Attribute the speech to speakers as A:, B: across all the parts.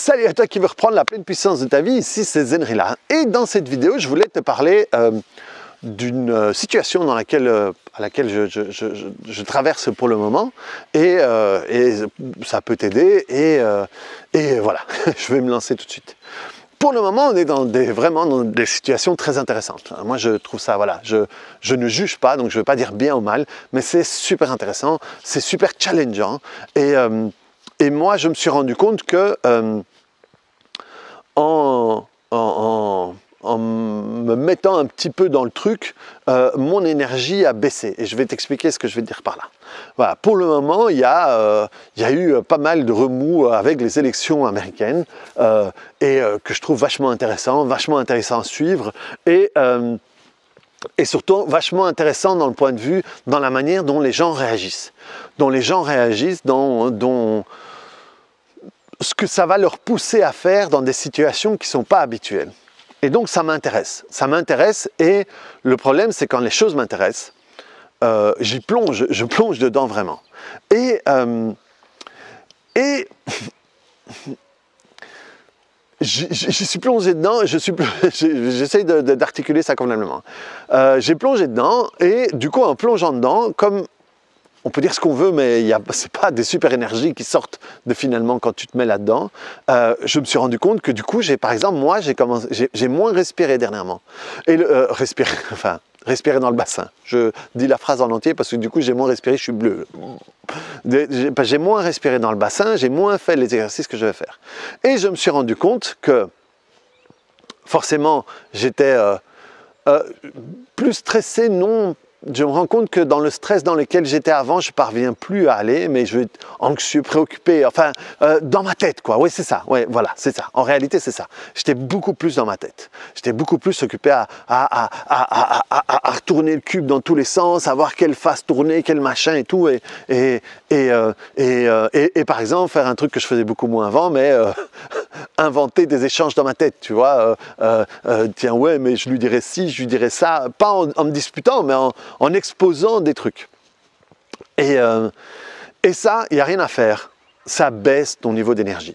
A: Salut à toi qui veut reprendre la pleine puissance de ta vie, ici c'est Zenrila. Et dans cette vidéo, je voulais te parler d'une situation à laquelle je traverse pour le moment et ça peut t'aider et voilà, je vais me lancer tout de suite. Pour le moment, on est vraiment dans des situations très intéressantes. Moi, je trouve ça, voilà, je ne juge pas, donc je ne veux pas dire bien ou mal, mais c'est super intéressant, c'est super challengeant et moi, je me suis rendu compte que en me mettant un petit peu dans le truc, mon énergie a baissé. Et je vais t'expliquer ce que je vais te dire par là. Voilà, pour le moment, il y a eu pas mal de remous avec les élections américaines que je trouve vachement intéressant à suivre et surtout vachement intéressant dans le point de vue, dans la manière dont les gens réagissent. Dont ce que ça va leur pousser à faire dans des situations qui ne sont pas habituelles. Et donc ça m'intéresse et le problème c'est quand les choses m'intéressent, je plonge dedans vraiment. Et j'y suis plongé dedans, j'essaie d'articuler ça convenablement. J'ai plongé dedans et du coup en plongeant dedans, comme on peut dire ce qu'on veut, mais ce n'est pas des super énergies qui sortent finalement quand tu te mets là-dedans. Je me suis rendu compte que du coup, par exemple, moi, j'ai moins respiré dernièrement. Et respirer dans le bassin. Je dis la phrase en entier parce que du coup, j'ai moins respiré, je suis bleu. J'ai moins respiré dans le bassin, j'ai moins fait les exercices que je vais faire. Et je me suis rendu compte que forcément, j'étais plus stressé, non. Je me rends compte que dans le stress dans lequel j'étais avant, je ne parviens plus à aller, mais je suis anxieux, préoccupé, enfin, dans ma tête, quoi. Oui, c'est ça. Oui, voilà, c'est ça. En réalité, c'est ça. J'étais beaucoup plus dans ma tête. J'étais beaucoup plus occupé à retourner le cube dans tous les sens, à voir quelle face tourner, quel machin et tout. Et par exemple, faire un truc que je faisais beaucoup moins avant, mais inventer des échanges dans ma tête, tu vois. Tiens, ouais, mais je lui dirais ci, je lui dirais ça. Pas en me disputant, mais en exposant des trucs. Et ça, il n'y a rien à faire. Ça baisse ton niveau d'énergie.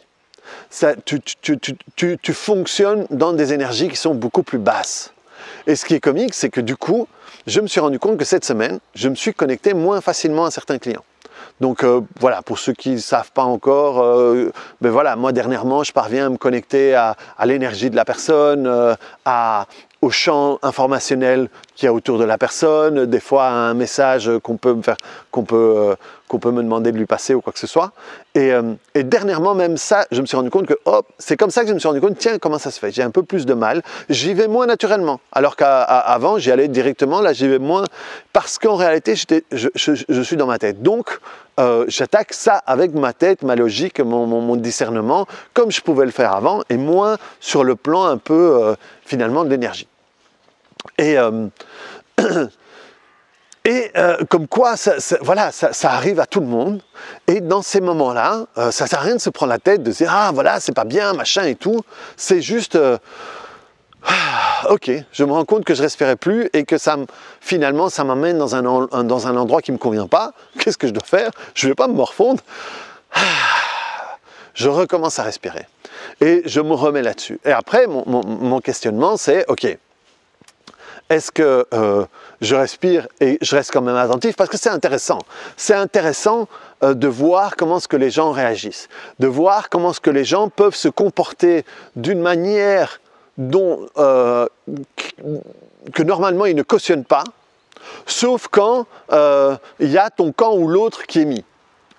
A: Tu fonctionnes dans des énergies qui sont beaucoup plus basses. Et ce qui est comique, c'est que du coup, je me suis rendu compte que cette semaine, je me suis connecté moins facilement à certains clients. Donc voilà, pour ceux qui ne savent pas encore, ben voilà, moi dernièrement, je parviens à me connecter à l'énergie de la personne, au champ informationnel qu'il y a autour de la personne, des fois à un message qu'on peut me demander de lui passer ou quoi que ce soit. Et dernièrement, même ça, je me suis rendu compte que, hop, c'est comme ça que je me suis rendu compte, tiens, comment ça se fait? J'ai un peu plus de mal, j'y vais moins naturellement. Alors qu'avant, j'y allais directement, là, j'y vais moins, parce qu'en réalité, je suis dans ma tête. Donc, j'attaque ça avec ma tête, ma logique, mon discernement, comme je pouvais le faire avant, et moins sur le plan un peu, finalement, de l'énergie. Et comme quoi, voilà, ça arrive à tout le monde. Et dans ces moments-là, ça ne sert à rien de se prendre la tête, de dire « Ah, voilà, c'est pas bien, machin et tout. » C'est juste ok, je me rends compte que je respirais plus et que finalement, ça m'amène dans un endroit qui ne me convient pas. Qu'est-ce que je dois faire? Je ne vais pas me morfondre. Je recommence à respirer. Et je me remets là-dessus. Et après, mon questionnement, c'est « Ok, est-ce que je respire et je reste quand même attentif ?» Parce que c'est intéressant. C'est intéressant de voir comment est-ce que les gens réagissent, de voir comment est-ce que les gens peuvent se comporter d'une manière que normalement ils ne cautionnent pas, sauf quand il y a ton camp ou l'autre qui est mis.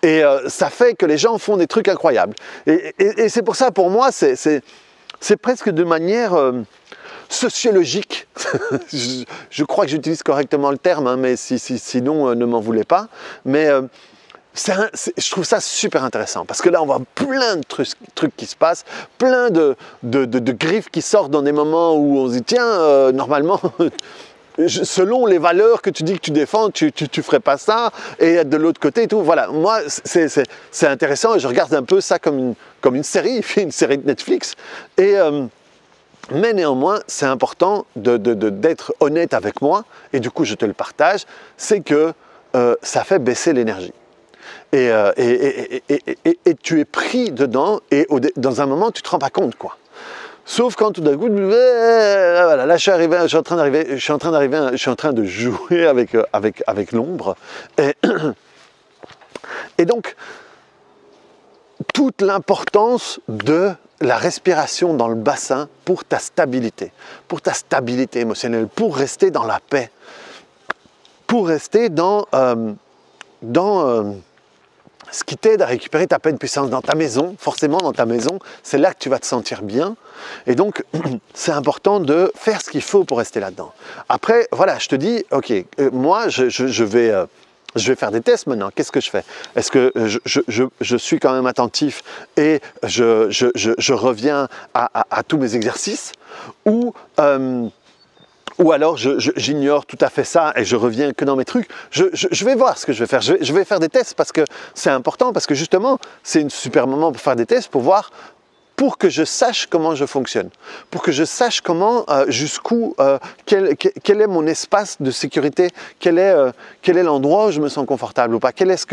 A: Et ça fait que les gens font des trucs incroyables. Et c'est pour ça, pour moi, c'est presque de manière sociologique. Je crois que j'utilise correctement le terme, hein, mais sinon, ne m'en voulez pas. Mais je trouve ça super intéressant, parce que là, on voit plein de trucs qui se passent, plein de griffes qui sortent dans des moments où on se dit, tiens, normalement... selon les valeurs que tu dis que tu défends, tu ferais pas ça, et de l'autre côté et tout. Voilà, moi, c'est intéressant et je regarde un peu ça comme une série de Netflix. Mais néanmoins, c'est important d'être honnête avec moi, et du coup, je te le partage, c'est que ça fait baisser l'énergie. et tu es pris dedans et dans un moment tu te rends pas compte quoi. Sauf quand tout d'un coup, voilà, là je suis en train de jouer avec l'ombre. Et donc, toute l'importance de la respiration dans le bassin pour ta stabilité émotionnelle, pour rester dans la paix, pour rester dans ce qui t'aide à récupérer ta pleine puissance dans ta maison. Forcément, dans ta maison, c'est là que tu vas te sentir bien. Et donc, c'est important de faire ce qu'il faut pour rester là-dedans. Après, voilà, je te dis, ok, moi, je vais faire des tests maintenant. Qu'est-ce que je fais? Est-ce que je suis quand même attentif et je reviens à tous mes exercices ou alors j'ignore tout à fait ça et je reviens que dans mes trucs. Je vais voir ce que je vais faire. Je vais faire des tests parce que c'est important, parce que justement, c'est un super moment pour faire des tests, pour voir, pour que je sache comment je fonctionne, pour que je sache comment, jusqu'où, quel est mon espace de sécurité, quel est l'endroit où je me sens confortable ou pas, quel est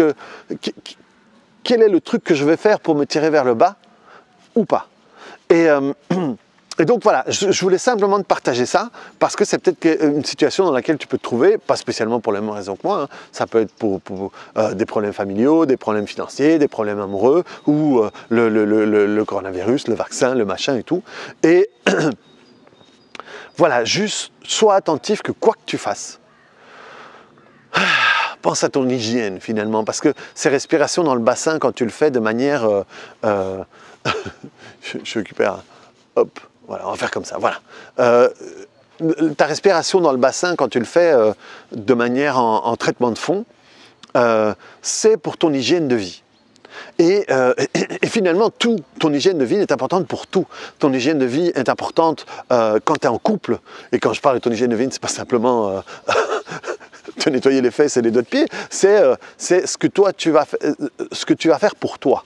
A: le truc que je vais faire pour me tirer vers le bas ou pas. Et donc voilà, je voulais simplement te partager ça, parce que c'est peut-être une situation dans laquelle tu peux te trouver, pas spécialement pour les mêmes raisons que moi, hein. Ça peut être pour des problèmes familiaux, des problèmes financiers, des problèmes amoureux, ou le coronavirus, le vaccin, le machin et tout. Et voilà, juste sois attentif que quoi que tu fasses, pense à ton hygiène finalement, parce que ces respirations dans le bassin, quand tu le fais de manière... je récupère, hop. Voilà, on va faire comme ça, voilà. Ta respiration dans le bassin, quand tu le fais de manière en traitement de fond, c'est pour ton hygiène de vie. Et finalement, ton hygiène de vie est importante pour tout. Ton hygiène de vie est importante quand tu es en couple. Et quand je parle de ton hygiène de vie, ce n'est pas simplement te nettoyer les fesses et les doigts de pied, c'est ce que toi, tu vas faire pour toi.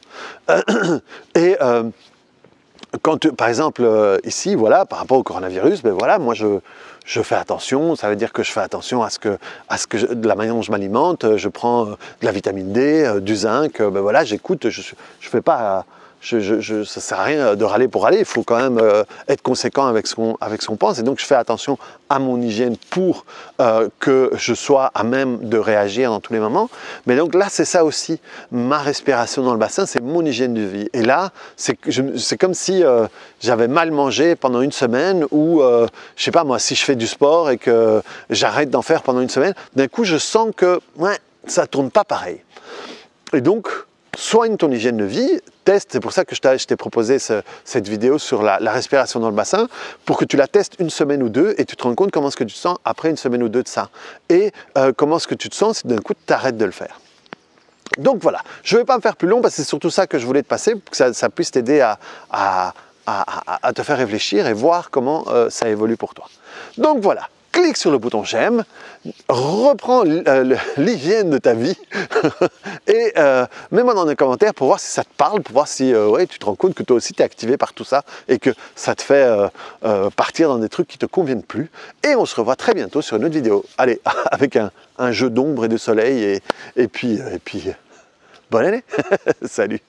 A: Par exemple, ici, voilà, par rapport au coronavirus, ben voilà, moi je fais attention. Ça veut dire que je fais attention à de la manière dont je m'alimente. Je prends de la vitamine D, du zinc. Ben voilà, j'écoute. Je fais pas. Ça sert à rien de râler pour râler. Il faut quand même être conséquent avec ce qu'on pense. Et donc, je fais attention à mon hygiène pour que je sois à même de réagir dans tous les moments. Mais donc là, c'est ça aussi. Ma respiration dans le bassin, c'est mon hygiène de vie. Et là, c'est comme si j'avais mal mangé pendant une semaine ou, je sais pas moi, si je fais du sport et que j'arrête d'en faire pendant une semaine, d'un coup, je sens que ouais, ça tourne pas pareil. Et donc, soigne ton hygiène de vie, teste, c'est pour ça que je t'ai proposé cette vidéo sur la respiration dans le bassin, pour que tu la testes une semaine ou deux et tu te rends compte comment est-ce que tu te sens après une semaine ou deux de ça. Et comment est-ce que tu te sens si d'un coup tu arrêtes de le faire. Donc voilà, je ne vais pas me faire plus long parce que c'est surtout ça que je voulais te passer, pour que ça puisse t'aider à te faire réfléchir et voir comment ça évolue pour toi. Donc voilà. Clique sur le bouton j'aime, reprends l'hygiène de ta vie et mets-moi dans les commentaires pour voir si ça te parle, pour voir si ouais, tu te rends compte que toi aussi tu es activé par tout ça et que ça te fait partir dans des trucs qui ne te conviennent plus. Et on se revoit très bientôt sur une autre vidéo. Allez, avec un jeu d'ombre et de soleil et puis bonne année. Salut.